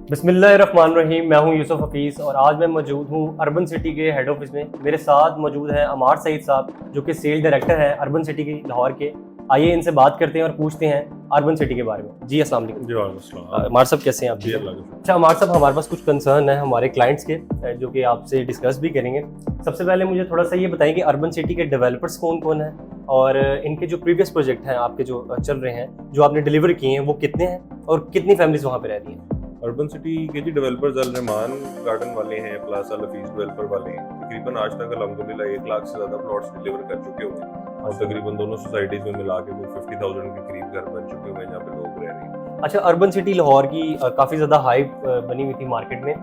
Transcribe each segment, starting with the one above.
बिस्मिल्लाहिर्रहमानिर्रहीम। मैं हूं यूसुफ हफीज़ और आज मैं मौजूद हूं अर्बन सिटी के हेड ऑफिस में। मेरे साथ मौजूद हैं अमार सईद साहब, जो कि सेल डायरेक्टर हैं अर्बन सिटी की लाहौर के। आइए इनसे बात करते हैं और पूछते हैं अर्बन सिटी के बारे में। जी अस्सलाम वालेकुम। जी वालेकुम अस्सलाम। अमार साहब कैसे हैं आप? जी अल्लाह का शुक्र। अच्छा अमार साहब, हमारे पास कुछ कंसर्न है हमारे क्लाइंट्स के, जो कि आपसे डिस्कस भी करेंगे। सबसे पहले मुझे थोड़ा सा ये बताइए कि अर्बन सिटी के डेवलपर्स कौन कौन हैं और इनके जो प्रीवियस प्रोजेक्ट हैं आपके जो चल रहे हैं, जो आपने डिलीवर किए हैं, वो कितने हैं और कितनी फैमिलीज वहाँ पे रहती हैं? अर्बन सिटी के जी डेवलपर्स अल रहमान गार्डन वाले हैं, प्लाजा लफीज डेवलपर वाले हैं। तकरीबन आज तक अल्हम्दुलिल्लाह 1 लाख से ज़्यादा प्लॉट्स डिलीवर कर चुके हुए हैं और तकरीबन दोनों सोसाइटीज़ में मिला के वो 50,000 के करीब घर बन चुके हुए हैं जहाँ पे लोग रह रहे हैं। अच्छा, अर्बन सिटी लाहौर की काफ़ी ज़्यादा हाइप बनी हुई थी मार्केट में।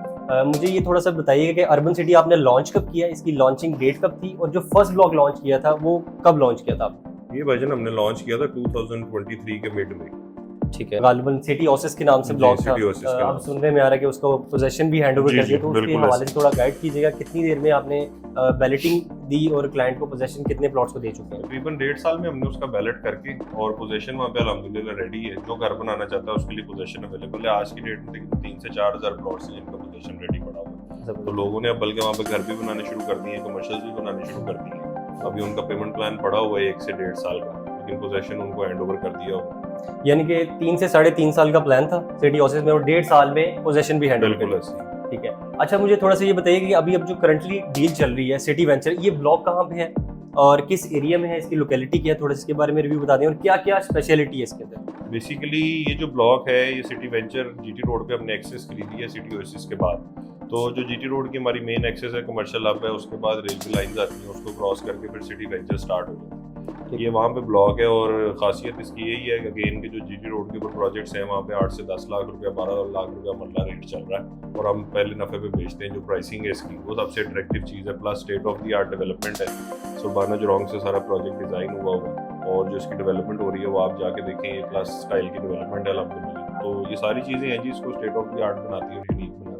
मुझे ये थोड़ा सा बताइएगा कि अर्बन सिटी आपने लॉन्च कब किया, इसकी लॉन्चिंग डेट कब थी और जो फर्स्ट ब्लॉक लॉन्च किया था वो कब लॉन्च किया था आपने? ये वर्जन हमने लॉन्च किया था 2023 के मिड में। ठीक है, गालिबन सिटी ओसिस के नाम से ब्लॉक था। सिटी ओसिस के नाम अब सुनने में आ रहा है कि उसको पोजेशन भी हैंड ओवर जी, कर दिया, जी, तो उसके बिल्कुल हवाले से थोड़ा गाइड कीजिएगा। कितनी देर में आपने बैलेटिंग दी और क्लाइंट को पोजेशन कितने प्लॉट्स को दे चुके हैं? तकरीबन 1.5 साल में हमने उसका बैलेट करके और पोजेशन वहाँ पे अल्हम्दुलिल्लाह रेडी है। जो घर बनाना चाहता है उसके लिए पोजेशन अवेलेबल है। आज की डेट में तकरीबन 3 से 4 हज़ार प्लॉट्स हैं जिनका पोजेशन रेडी पड़ा हुआ है। तो लोगों ने अब बल्कि वहाँ पे घर भी बनाने शुरू कर दिए हैं, कमर्शियल भी बनाने शुरू कर दिए हैं। अभी उनका पेमेंट प्लान पड़ा हुआ है 1 से 1.5 साल का, लेकिन पोजेशन उनको हैंड ओवर कर दिया हुआ है। यानी कि 3 से 3.5 साल का प्लान था सिटी ओसिस में और 1.5 साल में पोजेशन भी हैंड ओवर कर बिल्कुल दिया। ऐसे। ठीक है। अच्छा, मुझे थोड़ा सा ये बताइए कि अभी अब जो करंटली डील चल रही है सिटी वेंचर, ये ब्लॉक कहाँ पे है और किस एरिया में है, इसकी लोकेलिटी क्या है, थोड़ा इसके बारे में रिव्यू बता दें और क्या क्या स्पेशलिटी है इसके अंदर? बेसिकली ये जो ब्लॉक है ये सिटी वेंचर जीटी रोड पे हमने एक्सेस खरीदी है सिटी ओएसिस के बाद। तो जो जीटी रोड की हमारी मेन एक्सेस है, कमर्शियल हब है, उसके बाद रेलवे लाइंस आती हैं, उसको क्रॉस करके फिर सिटी वेंचर स्टार्ट हो जाता है। ये वहाँ पे ब्लॉक है और खासियत इसकी यही है कि अगेन के जो जीटी रोड के ऊपर प्रोजेक्ट्स हैं वहाँ पे 8 से 10 लाख रुपया, 12 लाख रुपया मरला रेट चल रहा है और हम पहले नफे पे बेचते हैं। जो प्राइसिंग है इसकी वो सबसे अट्रैक्टिव चीज़ है, plus state of the art development है। सुबाना जोरोंग से सारा प्रोजेक्ट डिज़ाइन हुआ हुआ है और जो इसकी डेवलपमेंट हो रही है वो आप जाके देखें, ये क्लास स्टाइल की डेवलपमेंट है अल्हम्दुलिल्लाह। तो ये सारी चीज़ें हैं जी इसको स्टेट ऑफ द आर्ट बनाती है और यूनिक बनाती है।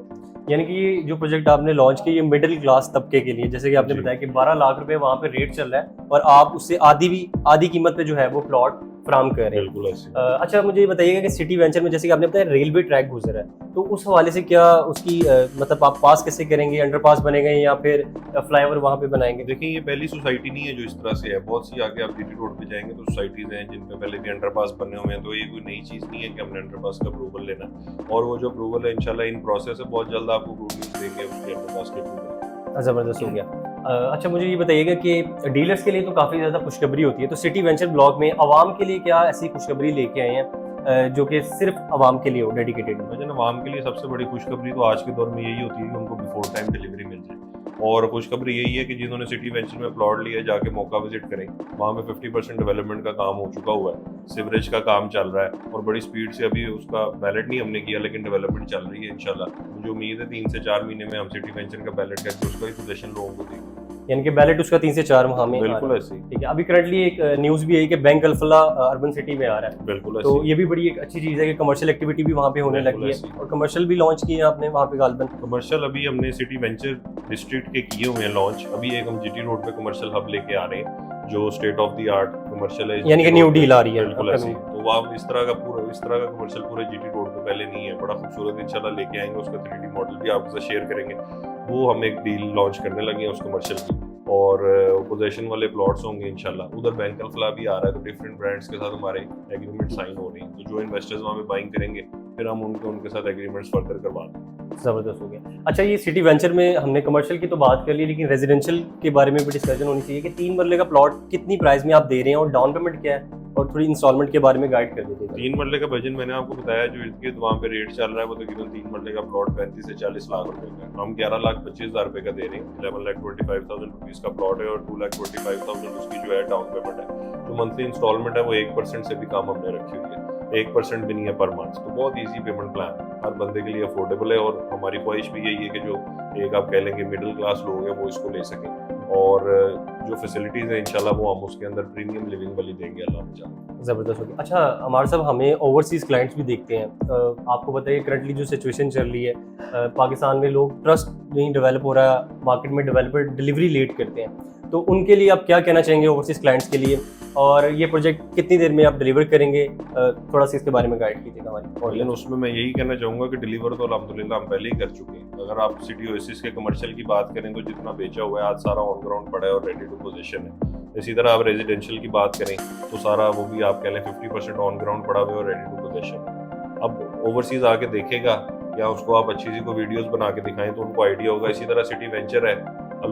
यानी कि ये जो प्रोजेक्ट आपने लॉन्च किया ये मिडिल क्लास तबके के लिए, जैसे कि आपने जी। बताया कि 12 लाख रुपए वहाँ पे रेट चल रहा है और आप उससे आधी कीमत पे जो है वो प्लॉट फ्राहम कर रहे हैं। बिल्कुल ऐसे। अच्छा, मुझे ये बताइएगा कि सिटी वेंचर में जैसे कि आपने बताया रेलवे ट्रैक गुजर है, तो उस हवाले से क्या उसकी मतलब आप पास कैसे करेंगे, अंडरपास बनेगा या फिर फ्लाईओवर वहाँ पे बनाएंगे? देखिए ये पहली सोसाइटी नहीं है जो इस तरह से है। बहुत सी आगे आप जीटी रोड पे जाएंगे तो सोसाइटीज़ हैं जिन पे पहले भी अंडरपास बने हुए हैं। तो ये कोई नई चीज़ नहीं है कि हमने अंडरपास का अप्रूवल लेना है और वो जो अप्रूवल है इंशाल्लाह इन प्रोसेस है, बहुत जल्द आपको गुड न्यूज़ देंगे उसके अंडरपास के अप्रूवल। ज़बरदस्त हो गया। अच्छा, मुझे ये बताइएगा कि डीलर्स के लिए तो काफ़ी ज़्यादा खुशखबरी होती है, तो सिटी वेंचर ब्लॉक में आवाम के लिए क्या ऐसी खुशखबरी लेके आए हैं जो कि सिर्फ आवाम के लिए हो, डेडिकेटेड हो? वजन आवाम के लिए सबसे बड़ी खुशखबरी तो आज के दौर में यही होती है कि उनको बिफोर टाइम डिलीवरी मिल जाए। और खुशखबरी यही है कि जिन्होंने सिटी वेंचर में प्लॉट लिया जाके मौका विजिट करें। वहाँ पे 50% डेवलपमेंट का काम हो चुका हुआ है, सिवरेज का काम चल रहा है और बड़ी स्पीड से अभी उसका बैलेट नहीं हमने किया लेकिन डेवलपमेंट चल रही है इंशाल्लाह। मुझे उम्मीद है 3 से 4 महीने में हम सिटी वेंचर का बैलेट करके उसका ही पोजीशन लोगों को देंगे। यानी कि बैलेट उसका 3 से 4 माह में आ रहा बिल्कुल है। ऐसे ही। ठीक है। अभी करंटली एक न्यूज़ भी है कि बैंक अल्फला अर्बन सिटी में आ रहा है, बिल्कुल ऐसे तो ही। ये भी बड़ी एक अच्छी चीज़ है कि कमर्शियल एक्टिविटी भी वहाँ पे होने बिल्कुल लगी ऐसे है ही। और कमर्शियल भी लॉन्च किए हैं आपने वहाँ पे गालिबन। कमर्शियल अभी हमने सिटी वेंचर डिस्ट्रिक्ट के किए हुए हैं लॉन्च। अभी एक हम जीटी रोड पे कमर्शियल हब लेके आ रहे हैं जो state of the art commercial है। यानी कि न्यू डील आ रही है बिल्कुल ऐसे ही। upcoming। तो आप इस तरह का कमर्शियल पूरे जीटी रोड पे पहले नहीं है, बड़ा खूबसूरत इंशाल्लाह लेके आएंगे। उसका 3D मॉडल भी आपके साथ शेयर करेंगे। वो हम एक डील लॉन्च करने लगे हैं उस कमर्शियल की और पोजीशन वाले प्लॉट्स होंगे इंशाल्लाह। उधर बैंक अल्फला भी आ रहा है तो डिफरेंट ब्रांड्स के साथ हमारे एग्रीमेंट साइन हो रहे हैं। तो जो इन्वेस्टर्स वहाँ पे बाइंग करेंगे फिर हम उनके साथ एग्रीमेंट्स फर्दर करवा देंगे। ज़बरदस्त हो गया। अच्छा, ये सिटी वेंचर में हमने कमर्शियल की तो बात कर ली, लेकिन रेजिडेंशियल के बारे में भी डिस्कशन होनी चाहिए कि 3 मरले का प्लॉट कितनी प्राइस में आप दे रहे हैं और डाउन पेमेंट क्या है और थोड़ी इंस्टॉलमेंट के बारे में गाइड कर दीजिए। 3 मरले का बजट मैंने आपको बताया जो इनके वहाँ पे रेट चल रहा है वो तकरीबन 3 मरले का प्लॉट 35 से 40 लाख रुपए का। हम 11,25,000 रुपए का दे रहे हैं। 11,25,000 रुपीज़ का प्लॉट है और 2,25,000 उसकी जो है डाउन पेमेंट है। जो मंथली इंस्टॉलमेंट है वो 1% से भी कम हमने रखी हुई है, 1% भी नहीं है पर मंथ। तो बहुत ईजी पेमेंट प्लान है, हर बंदे के लिए अफोर्डेबल है और हमारी ख्वाहिश भी यही है कि जो एक आप कह लेंगे मिडिल क्लास लोग हैं वो इसको ले सकें और जो फैसिलिटीज़ हैं इंशाल्लाह वो हम उसके अंदर प्रीमियम लिविंग वाली देंगे अल्लाह ने चाहा। ज़बरदस्त हो गया। अच्छा हमारे साहब, हमें ओवरसीज़ क्लाइंट्स भी देखते हैं। आपको बताइए करंटली जो सिचुएशन चल रही है पाकिस्तान में, लोग ट्रस्ट नहीं डेवलप हो रहा, मार्केट में डेवलपर डिलीवरी लेट करते हैं, तो उनके लिए आप क्या कहना चाहेंगे ओवरसीज क्लाइंट्स के लिए, और ये प्रोजेक्ट कितनी देर में आप डिलीवर करेंगे, थोड़ा सा इसके बारे में गाइड कीजिएगा हमारी। लेकिन उसमें मैं यही कहना चाहूँगा कि डिलीवर तो अल्हम्दुलिल्लाह हम पहले ही कर चुके हैं। अगर आप सिटी ओएसिस के कमर्शियल की बात करें तो जितना बेचा हुआ है आज सारा ऑन ग्राउंड पड़ा है और रेडी टू पोजीशन है। इसी तरह आप रेजिडेंशियल की बात करें तो सारा वो भी आप कह लें 50% ऑन ग्राउंड पड़ा हुआ है और रेडी टू पोजीशन। अब ओवरसीज आके देखेगा या उसको आप अच्छी सी को वीडियोस बना के दिखाएं तो उनको आइडिया होगा। इसी तरह सिटी वेंचर है,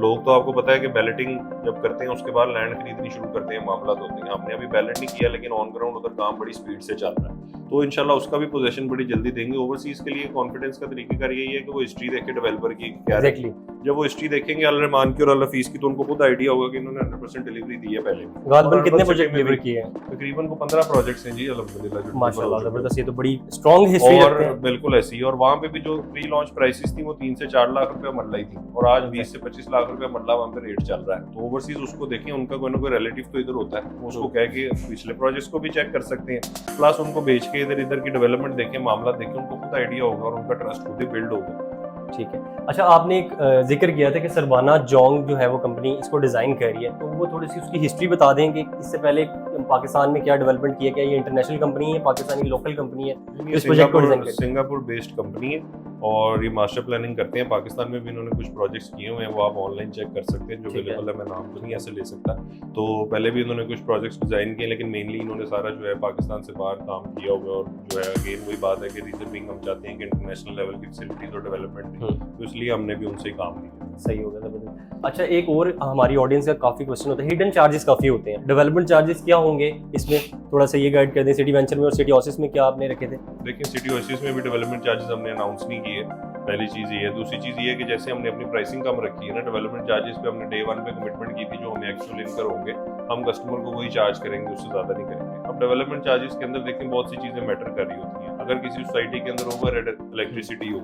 लोग तो आपको पता है कि बैलेटिंग जब करते हैं उसके बाद लैंड खरीदनी शुरू करते हैं, मामला तो होते हैं। हमने अभी बैलेट नहीं किया लेकिन ऑन ग्राउंड उधर काम बड़ी स्पीड से चल रहा है, तो इंशाल्लाह उसका भी पोजीशन बड़ी जल्दी देंगे। ओवरसीज के लिए कॉन्फिडेंस का तरीकेकार यही है कि वो हिस्ट्री देखे डेवलपर की क्या एग्जैक्टली। जब वो हिस्ट्री देखेंगे अल रहमान की और अल हफीज की तो उनको खुद आइडिया होगा कि इन्होंने 100% डिलीवरी दी है पहले। गालबन कितने प्रोजेक्ट डिलीवर किए हैं? तकरीबन को 15 प्रोजेक्ट्स हैं जी अल्हम्दुलिल्लाह। माशाल्लाह जबरदस्त, ये तो बड़ी स्ट्रांग हिस्ट्री रखते हैं। और बिल्कुल ऐसी ही। और वहाँ पे भी जो प्री लॉन्च प्राइसेस थी वो 3 से 4 लाख रुपए मरला ही थी और आज 20 से 25 लाख रुपए मरला वहाँ पे रेट चल रहा है। तो ओवरसीज उसको देखें, उनका कोई ना कोई रिलेटिव तो इधर होता है, उसको कह के पिछले प्रोजेक्ट्स को भी चेक कर सकते हैं, प्लस उनको बेच के इधर इधर की डेवलपमेंट देखें, मामला देखें, उनको खुद आइडिया होगा और उनका ट्रस्ट खुद ही बिल्ड होगा। ठीक है। अच्छा, आपने एक जिक्र किया था कि सरवाना जोंग जो है वो कंपनी इसको डिज़ाइन कर रही है, तो वो थोड़ी सी उसकी हिस्ट्री बता दें कि इससे पहले पाकिस्तान में क्या डेवलपमेंट किया, क्या ये इंटरनेशनल कंपनी है, पाकिस्तानी लोकल कंपनी है? इस प्रोजेक्ट को डिजाइन सिंगापुर बेस्ड कंपनी है और ये मास्टर प्लानिंग करते हैं। पाकिस्तान में भी इन्होंने कुछ प्रोजेक्ट्स किए हुए हैं, वो आप ऑनलाइन चेक कर सकते हैं, जो अवेलेबल है। मैं नाम तो नहीं ऐसे ले सकता। तो पहले भी इन्होंने कुछ प्रोजेक्ट्स डिजाइन किए लेकिन मेनली इन्होंने सारा जो है पाकिस्तान से बाहर काम किया हुआ है। और जो है अगेन वही बात है कि रीजन बिंग हम चाहते हैं कि इंटरनेशनल लेवल की फैसिलिटीज और डेवलपमेंट थी, तो इसलिए हमने भी उनसे काम लिया। सही होगा जबरदस्त। अच्छा, एक और हमारी ऑडियंस का काफ़ी क्वेश्चन होता है, हिडन चार्जेस काफ़ी होते हैं, डेवलपमेंट चार्जेस क्या होंगे इसमें, थोड़ा सा ये गाइड कर दें। सिटी वेंचर में और सिटी ओएसिस में क्या आपने रखे थे? देखिए, सिटी ओएसिस में भी डेवलपमेंट चार्जेस हमने अनाउंस नहीं किए, पहली चीज़ ये है। दूसरी चीज़ ये है कि जैसे हमने अपनी प्राइसिंग कम रखी है ना, डेवलपमेंट चार्जेस पे हमने डे 1 पे कमिटमेंट की थी, जो हमें एक्चुअल इनकर होंगे हम कस्टमर को वही चार्ज करेंगे, उससे ज़्यादा नहीं करेंगे। अब डेवलपमेंट चार्जेस के अंदर देखें बहुत सी चीज़ें मैटर कर रही होती हैं। अगर किसी सोसाइटी के अंदर ओवर इलेक्ट्रिसिटी हो,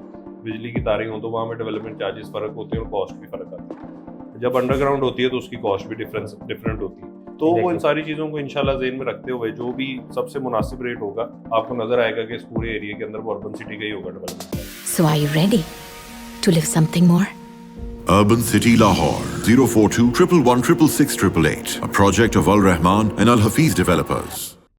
बिजली की तारें हो, तो वहाँ में डेवलपमेंट चार्जेस फ़र्क होते हैं और कॉस्ट भी फ़र्क आता है। जब अंडरग्राउंड होती है तो उसकी कॉस्ट भी डिफरेंट होती है। तो वो इन सारी चीज़ों को इंशाल्लाह ज़हन में रखते हुए जो भी सबसे मुनासिब रेट होगा आपको नजर आएगा कि इस पूरे एरिया के अंदर वो अर्बन सिटी का ही होगा development. So are you ready to live something more? Urban City Lahore 042 111 666 888, a project of Al Rahman and Al Hafiz Developers.